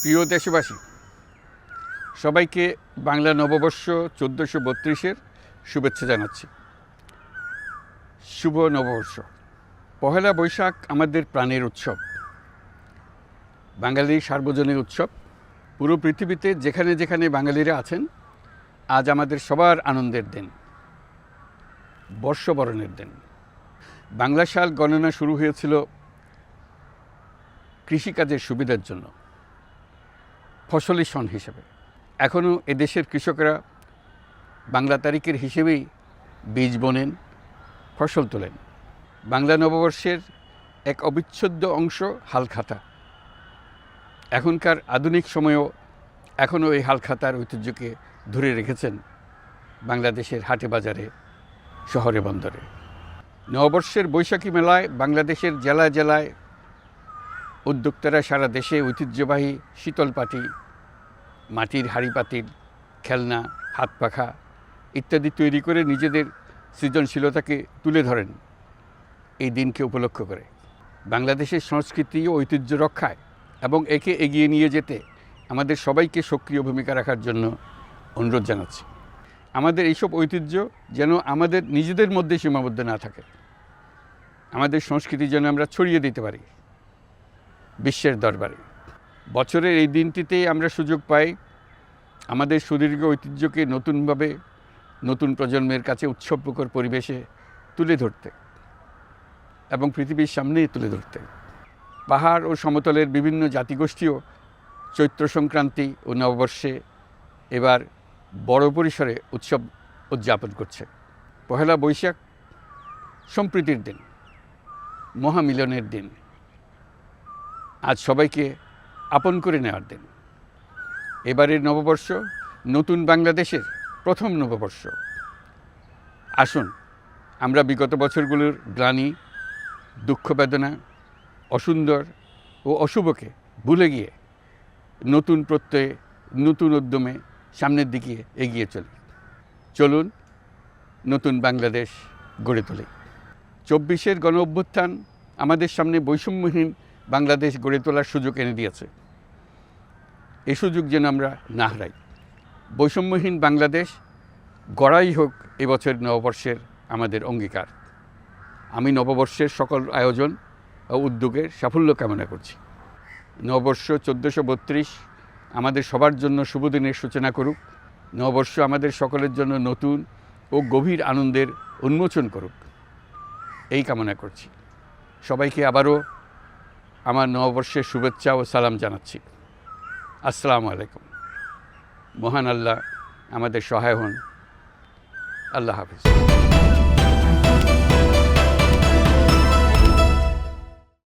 প্রিয় দেশবাসী, সবাইকে বাংলা নববর্ষ 1432-এর শুভেচ্ছা জানাচ্ছি। শুভ নববর্ষ। পহেলা বৈশাখ আমাদের প্রাণের উৎসব, বাঙালির সার্বজনীন উৎসব। পুরো পৃথিবীতে যেখানে যেখানে বাঙালিরা আছেন, আজ আমাদের সবার আনন্দের দিন, বর্ষবরণের দিন। বাংলা সাল গণনা শুরু হয়েছিল কৃষিকাজের সুবিধার জন্য, ফসলি সন হিসেবে। এখনও এদেশের কৃষকরা বাংলা তারিখের হিসেবেই বীজ বোনেন, ফসল তোলেন। বাংলা নববর্ষের এক অবিচ্ছেদ্য অংশ হালখাতা। এখনকার আধুনিক সময়েও এখনও এই হালখাতার ঐতিহ্যকে ধরে রেখেছেন বাংলাদেশের হাটে বাজারে, শহরে বন্দরে। নববর্ষের বৈশাখী মেলায় বাংলাদেশের জেলায় জেলায় উদ্যোক্তারা সারা দেশে ঐতিহ্যবাহী শীতল পাটি, মাটির হাঁড়ি পাতিল, খেলনা, হাত পাখা ইত্যাদি তৈরি করে নিজেদের সৃজনশীলতাকে তুলে ধরেন এই দিনকে উপলক্ষ করে। বাংলাদেশের সংস্কৃতি ও ঐতিহ্য রক্ষায় এবং একে এগিয়ে নিয়ে যেতে আমাদের সবাইকে সক্রিয় ভূমিকা রাখার জন্য অনুরোধ জানাচ্ছি। আমাদের এইসব ঐতিহ্য যেন আমাদের নিজেদের মধ্যে সীমাবদ্ধ না থাকে। আমাদের সংস্কৃতি যেন আমরা ছড়িয়ে দিতে পারি বিশ্বের দরবারে। বছরের এই দিনটিতেই আমরা সুযোগ পাই আমাদের সুদীর্ঘ ঐতিহ্যকে নতুনভাবে নতুন প্রজন্মের কাছে উৎসবমুখর পরিবেশে তুলে ধরতে এবং পৃথিবীর সামনেই তুলে ধরতে। পাহাড় ও সমতলের বিভিন্ন জাতিগোষ্ঠীও চৈত্র সংক্রান্তি ও নববর্ষে এবার বড় পরিসরে উৎসব উদযাপন করছে। পহেলা বৈশাখ সম্প্রীতির দিন, মহামিলনের দিন, আজ সবাইকে আপন করে নেওয়ার দিন। এবারের নববর্ষ নতুন বাংলাদেশের প্রথম নববর্ষ। আসুন আমরা বিগত বছরগুলোর গ্লানি, দুঃখ বেদনা, অসুন্দর ও অশুভকে ভুলে গিয়ে নতুন প্রত্যয়ে, নতুন উদ্যমে সামনের দিকে এগিয়ে চলুন নতুন বাংলাদেশ গড়ে তুলি। 24-এর গণ অভ্যুত্থান আমাদের সামনে বৈষম্যহীন বাংলাদেশ গড়ে তোলার সুযোগ এনে দিয়েছে। এই সুযোগ যেন আমরা না হারাই। বৈষম্যহীন বাংলাদেশ গড়াই হোক এবছর নববর্ষের আমাদের অঙ্গীকার। আমি নববর্ষের সকল আয়োজন ও উদ্যোগের সাফল্য কামনা করছি। নববর্ষ 1432 আমাদের সবার জন্য শুভদিনের সূচনা করুক। নববর্ষ আমাদের সকলের জন্য নতুন ও গভীর আনন্দের উন্মোচন করুক, এই কামনা করছি। সবাইকে আবারও আমার নববর্ষের শুভেচ্ছা ও সালাম জানাচ্ছি। আসসালামু আলাইকুম। মহান আল্লাহ আমাদের সহায় হন। আল্লাহ হাফিজ।